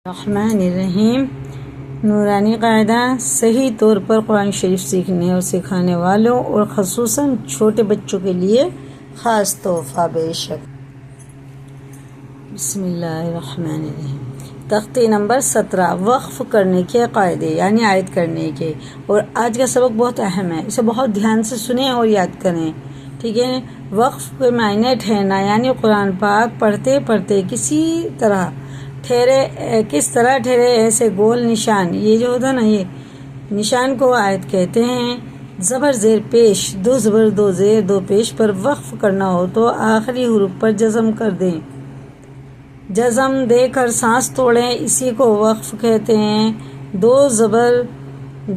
الرحمن الرحیم۔ نورانی قاعدہ صحیح طور پر قرآن شریف سیکھنے اور سکھانے والوں اور خصوصاً چھوٹے بچوں کے لیے خاص تحفہ بے شک۔ بسم اللہ الرحمن الرحیم۔ تختی نمبر 17 وقف کرنے کے قاعدے یعنی عائد کرنے کے، اور آج کا سبق بہت اہم ہے، اسے بہت دھیان سے سنیں اور یاد کریں، ٹھیک ہے۔ وقف کے معنی ٹھہرنا یعنی قرآن پاک پڑھتے پڑھتے کس طرح ٹھہرے ایسے گول نشان، یہ جو ہوتا نا، یہ نشان کو عائد کہتے ہیں۔ زبر زیر پیش، دو زبر دو زیر دو پیش پر وقف کرنا ہو تو آخری حروف پر جزم کر دیں، جزم دے کر سانس توڑیں، اسی کو وقف کہتے ہیں۔ دو زبر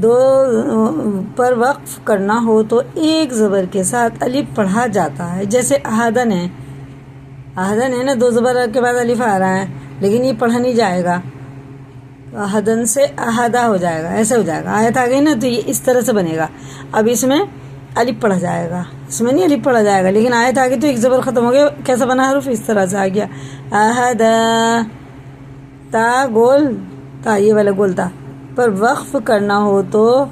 دو پر وقف کرنا ہو تو ایک زبر کے ساتھ الف پڑھا جاتا ہے، جیسے احدن ہے، احدن ہے نا، دو زبر کے بعد الف آ رہا ہے، لیکن یہ پڑھا نہیں جائے گا، احدن سے احدہ ہو جائے گا، ایسے ہو جائے گا۔ آیت آ گئی نا تو یہ اس طرح سے بنے گا۔ اب اس میں الف پڑھا جائے گا، اس میں نہیں الف پڑھا جائے گا، لیکن آیت آ گئی تو ایک زبر ختم ہو گیا، کیسا بنا حرف، اس طرح سے آ گیا احدہ، تا گول تا، یہ والا گول تا پر وقف کرنا ہو تو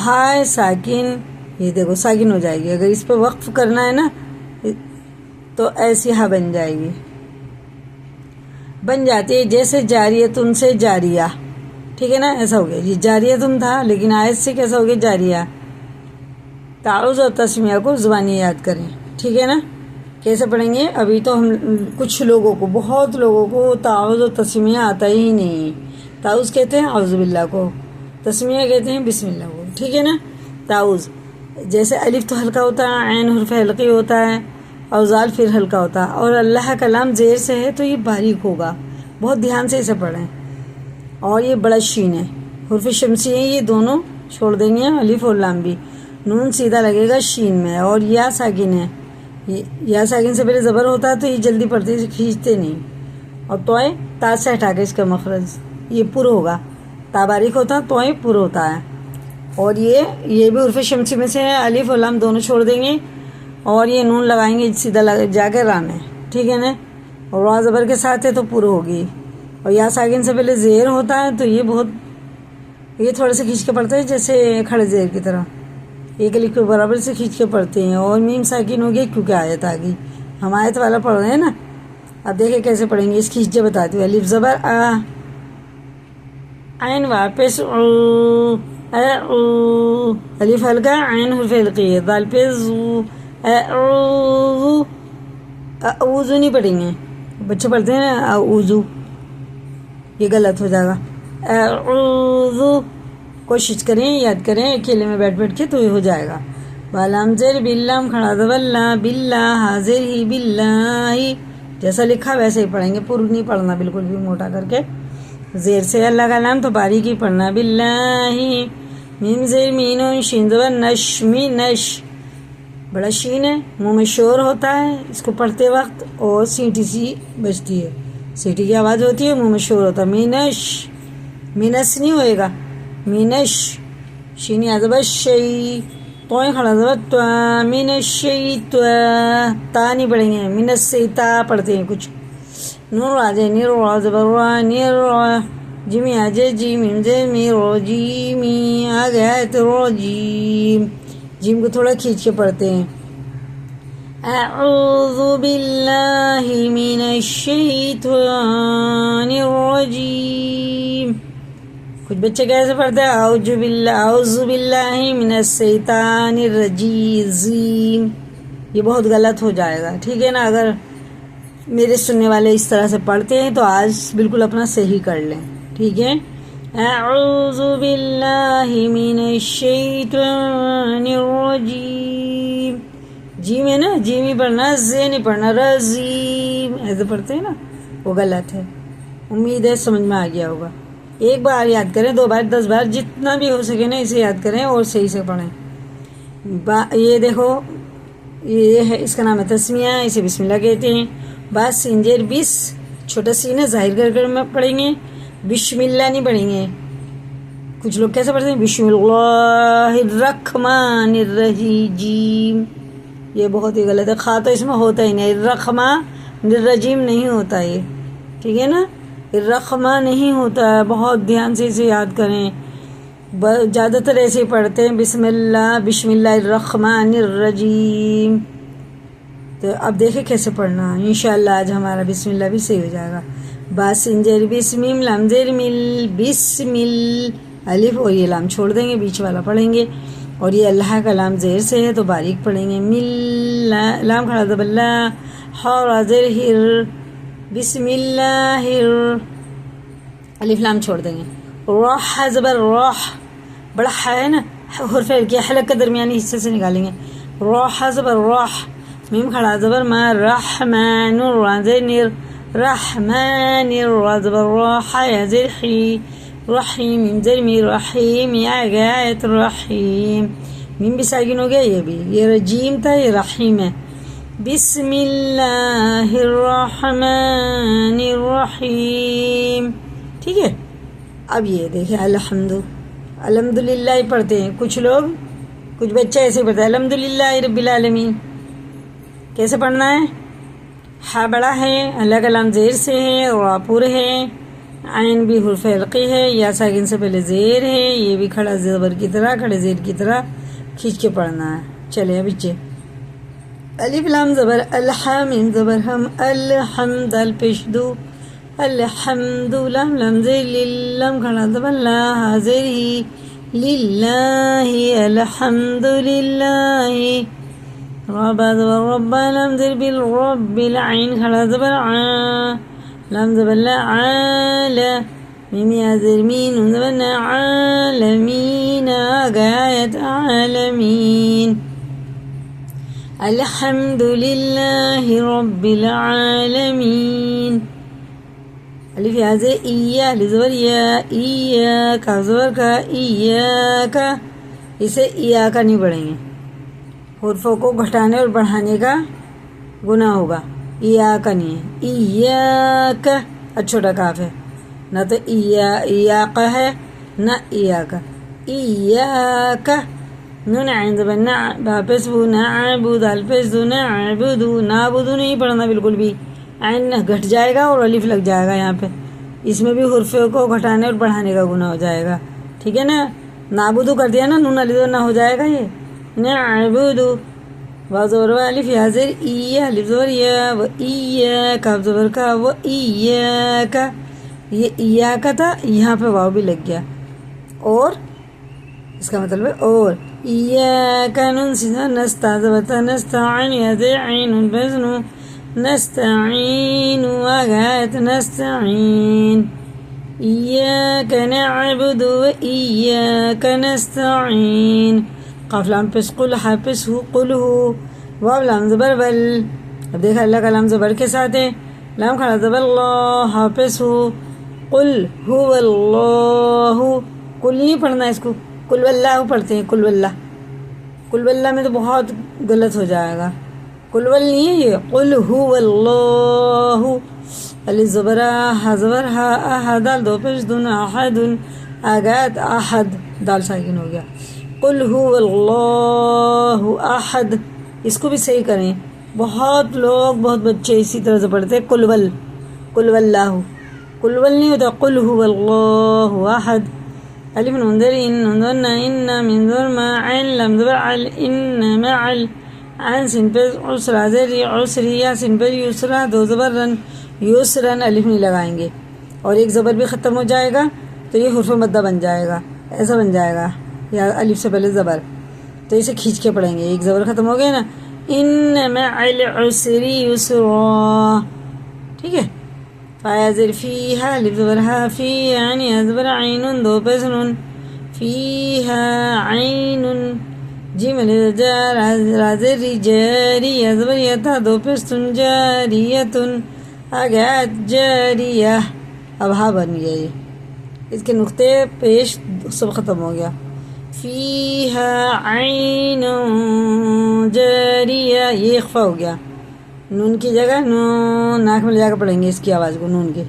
ہائے ساکن، یہ دیکھو ساکن ہو جائے گی، اگر اس پہ وقف کرنا ہے نا تو ایسی ہا بن جائے گی، بن جاتی ہے، جیسے جاریتن سے جاریہ، ٹھیک ہے نا، ایسا ہو گیا جی، جاریتن تھا لیکن آیت سے کیسا ہو گیا، جاریہ۔ تعوذ اور تسمیہ کو زبانی یاد کریں، ٹھیک ہے نا، کیسے پڑھیں گے؟ ابھی تو ہم کچھ لوگوں کو، بہت لوگوں کو تعوذ اور تسمیہ آتا ہی نہیں۔ تعوذ کہتے ہیں اعوذ باللہ کو، تسمیہ کہتے ہیں بسم اللہ کو، ٹھیک ہے نا۔ تعوذ جیسے الف تو ہلکا ہوتا ہے، عین حرف حلقی ہوتا ہے، اور زال پھر ہلکا ہوتا ہے، اور اللہ کا کلام زیر سے ہے تو یہ باریک ہوگا، بہت دھیان سے اسے پڑھیں۔ اور یہ بڑا شین ہے، حرف شمسی ہے، یہ دونوں چھوڑ دیں گے، الف اور لام بھی، نون سیدھا لگے گا شین میں، اور یا ساکن ہے، یا ساکن سے پہلے زبر ہوتا ہے تو یہ جلدی پڑھتے کھینچتے نہیں، اور توئے تا سے ہٹا کے اس کا مخرج یہ پر ہوگا، تا باریک ہوتا ہے توئے پر ہوتا ہے، اور یہ بھی حرف شمسی میں سے ہے، الف اور لام دونوں چھوڑ دیں گے، اور یہ نون لگائیں گے سیدھا جا کے را میں، ٹھیک ہے نا، اور را زبر کے ساتھ ہے تو پر ہوگی، اور یا ساکن سے پہلے زیر ہوتا ہے تو یہ تھوڑے سے کھینچ کے پڑھتے ہیں، جیسے کھڑے زیر کی طرح، ایک الف کے برابر سے کھینچ کے پڑھتے ہیں، اور میم ساکن ہو گئی کیونکہ آیت آ گئی، ہم آیت والا پڑھ رہے ہیں نا۔ اب دیکھیں کیسے پڑھیں گے، اس کھینچے بتاتی ہوں، الف زبر آ، عین واپس او، الف ہلکا، عین حرف حلقی ہے، دال پہ زو، اعوذ، اعوذ نہیں پڑھیں گے، بچے پڑھتے ہیں نا اعوذ، یہ غلط ہو جائے گا، اعوذ، کوشش کریں یاد کریں اکیلے میں بیٹھ کے تو یہ ہو جائے گا۔ بالام زیر باللام کھڑا زبر باللہ حاضر ہی باللہ، جیسا لکھا ویسے ہی پڑھیں گے، پر نہیں پڑھنا بالکل بھی موٹا کر کے، زیر سے اللہ کا نام تو باریک ہی پڑھنا، باللہ، میم زیر مینون شین زبر نش، می نش، بڑا شین ہے، منہ میں شور ہوتا ہے اس کو پڑھتے وقت، اور سیٹی سی بجتی ہے، سیٹی کی آواز ہوتی ہے، منہ میں شور ہوتا ہے، مینش، مینس نہیں ہوئے گا، مینش، شینی زبر شی، توئیں کھڑا زبر تو، مینش شی تو، تا نہیں پڑھیں گے، مینس سے تا پڑھتے ہیں کچھ، نور آجے نیر زبر نیر، جیمی آجے جیم می رو جیمی، آ گیا ہے تو رو جیم، جیم کو تھوڑا کھینچ کے پڑھتے ہیں، اعوذ باللہ من الشیطان الرجیم، کچھ بچے کیسے پڑھتے ہیں، اعوذ باللہ من الشیطان الرجیم، یہ بہت غلط ہو جائے گا، ٹھیک ہے نا۔ اگر میرے سننے والے اس طرح سے پڑھتے ہیں تو آج بالکل اپنا صحیح کر لیں، ٹھیک ہے۔ اعوذ باللہ من الشیطان الرجیم، جیم ہے نا، جیم ہی پڑھنا، زے نہیں پڑھنا، رجیم ایسے پڑھتے ہیں نا، وہ غلط ہے۔ امید ہے سمجھ میں آ گیا ہوگا، ایک بار یاد کریں، 2 بار 10 بار جتنا بھی ہو سکے نا اسے یاد کریں اور صحیح سے پڑھیں۔ یہ دیکھو، یہ ہے، اس کا نام ہے تسمیہ، اسے بسم اللہ کہتے ہیں۔ بات سنجر بس، چھوٹا سین ہے، ظاہر کر میں پڑھیں گے، بسم اللہ نہیں پڑھیں گے، کچھ لوگ کیسے پڑھتے ہیں، بسم اللہ الرحمن الرحیم، یہ بہت ہی غلط ہے، خا تو اس میں ہوتا ہی نہیں، الرحمن الرجیم نہیں ہوتا یہ، ٹھیک ہے نا۔ الرحمہ نہیں ہوتا ہے، بہت دھیان سے اسے یاد کریں. زیادہ تر ایسے ہی پڑھتے ہیں بسم اللہ الرحمن الرجیم. تو اب دیکھیں کیسے پڑھنا. انشاءاللہ آج ہمارا بسم اللہ بھی صحیح ہو جائے گا. باسنجر بسمیم لام زیر مل بسمل الف اور یہ لام چھوڑ دیں گے، بیچ والا پڑھیں گے. اور یہ اللہ کا لام زیر سے ہے تو باریک پڑھیں گے. مل لام کھڑا زبر لا، حور زیر ہر بسم اللہ الف لام چھوڑ دیں گے. راح زبر راح، بڑا ہے نا حرف کے حلق کا درمیانی حصے سے نکالیں گے. راح زبر راح، میم کھڑا زبر ما، رحمان را زیر نر رحمان را زبر راح یا زیر حی رحیم میم زیر می رحیم یا گیا آیت رحیم. میم بھی ساکن ہو گیا، یہ بھی، یہ رجیم تھا یہ رحیم ہے. بسم اللہ الرحمن الرحیم. ٹھیک ہے. اب یہ دیکھیں الحمدللہ ہی پڑھتے ہیں کچھ لوگ، کچھ بچے ایسے پڑھتے ہیں الحمدللہ رب العالمین. کیسے پڑھنا ہے؟ ہا بڑا ہے، اللہ کا لام زیر سے ہے، را پور ہے، عین بھی حرف حلقی ہے، یا ساکن سے پہلے زیر ہے، یہ بھی کھڑا زبر کی طرح، کھڑے زیر کی طرح کھینچ کے پڑھنا ہے. چلے اب بچے الف لام زبر الحمیم زبر ہم الحمد الپیش دو الحمد لام لام زیر للم کھڑا زبر لا حاضر ہی للہ الحمد للہ. رب زبر رب لام زیر بالرب العین کھڑا زبر عا لام زبر لا عالا میم یا زیر مین زبر نا عالمین آیت عالمین. الحمد للہ رب العالمین. الف یا زیر ایا زبر یا ایا کا زبر کا ایا کا، اسے ایا کا نہیں پڑھیں گے، حرفوں کو گھٹانے اور بڑھانے کا گناہ ہوگا. ایا کا نہیں ہے، ایا کا چھوٹا کاف ہے، نہ تو ایا کا ہے نہ ایا کا. ایا کا نون عین زبر نا واپس وہ نعبد الپس دو نعبد نعبد نہیں پڑھنا بالکل بھی، عین گھٹ جائے گا اور الف لگ جائے گا یہاں پہ، اس میں بھی حرفوں کو گھٹانے اور بڑھانے کا گناہ ہو جائے گا. ٹھیک ہے نا. نعبدو کر دیا نا، نون الف نہ ہو جائے گا. یہ نعبدو واو زبر و الف یا زیر ایا الف زبر یا و ایا کاف زبر کا و ایا کا، یہ ایا کا تھا یہاں پہ واو بھی لگ گیا. اور اس کا مطلب ہے اور ایاک نون سیدھا نستا زبتا نستعین یا زیر عین البزنو نستعین آگات نستعین. ایاک نعبد و ایاک نستعین. قاف لام پس قل حافظ ہو قل ہو، واو لام زبر بل. اب دیکھا اللہ کا لام زبر کے ساتھ ہے، لام کھڑا زبر اللہ حافظ ہو قل ہو اللہ. کل نہیں پڑھنا اس کو، قل واللہ پڑھتے ہیں، قل واللہ. قل واللہ میں تو بہت غلط ہو جائے گا، قل ول نہیں ہے یہ، قل ہو اللہ. الف زبر ہا زبر ہا احد دال دو پیش دون احد آگات احد دال ساکن ہو گیا. قل ہو اللہ احد. اس کو بھی صحیح کریں، بہت لوگ بہت بچے اسی طرح سے پڑھتے ہیں قل ول، قل واللہ. قل ول نہیں ہوتا، قل ہو اللہ احد. الف نون زیر ان نون زیر نا ان من زیر ما عین لام زبر عل ان معل عین سین پہ عسرا زیر عسری یا سین پہ یسرا دو زبر رن یسرن الف نہیں لگائیں گے، اور ایک زبر بھی ختم ہو جائے گا تو یہ حرف مدہ بن جائے گا، ایسا بن جائے گا، یا الف سے پہلے زبر، تو اسے کھینچ کے پڑھیں گے. ایک زبر ختم ہو گیا نا، ان مع العسر یسرا. ٹھیک ہے. فایا زیر فیہا الف زبر ہا فی یعنی زبر عین دو پیش نون فیہا عین جیم الف جار زیر جاری زبر یتا دو پیش تن جاریتن آگات جاریہ. اب ہا بن گیا، یہ اس کے نقطے پیش سب ختم ہو گیا. فیہا عین جاریہ یہ اخفا ہو گیا، نون کی جگہ نون ناک میں لے جا کر پڑھیں گے اس کی آواز کو، نون کے.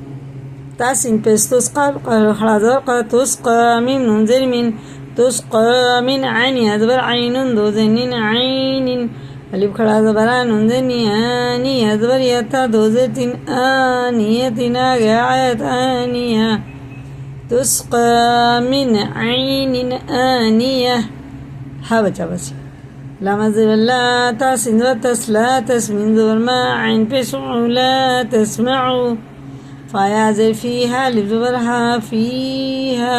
تاسین پیس تسقا کھڑا زبر تسقا میم نون زیر من تسقا من عین زبر عین دو زین عین الف کھڑا زبرا نون زنی آنیہ زبریہ تا دو زیتن آنیتن آ گیا آیت آنیہ تسقى من عین آنیہ ہاں بچہ بس لام زبر لا تا سین و تسلا تسمین زبر ما عین پہ سعو لا تسمعو فایا زر فیہا لف زبر ہا فیہا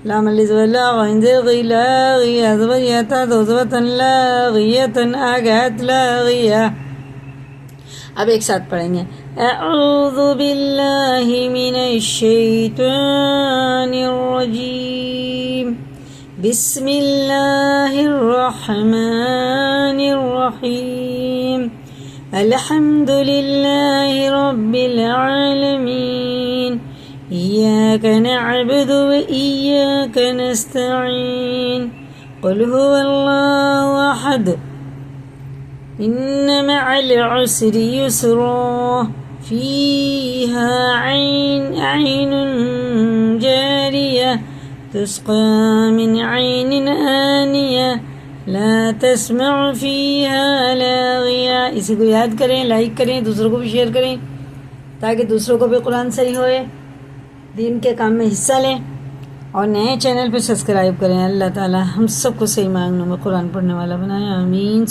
لام علی زبر لا غین زر غی لا غیہ زبر یا تا دو زبرتن لا غیتن آگات لا غیہ. اب ایک ساتھ پڑھیں گے اعوذ باللہ من الشیطان الرجیم بسم اللہ الرحمن الرحیم الحمد للہ رب العالمین ایاک نعبد و ایاک نستعین قل هو اللہ احد ان مع العسر یسرا فیہا عین جاریہ تسقى من عین آنیہ لا تسمع فیہا لاغیہ. اسی کو یاد کریں، لائک کریں، دوسروں کو بھی شیئر کریں تاکہ دوسروں کو بھی قرآن صحیح ہوئے، دین کے کام میں حصہ لیں، اور نئے چینل پہ سبسکرائب کریں. اللہ تعالی ہم سب کو صحیح مانگنے میں قرآن پڑھنے والا بنائے، آمین.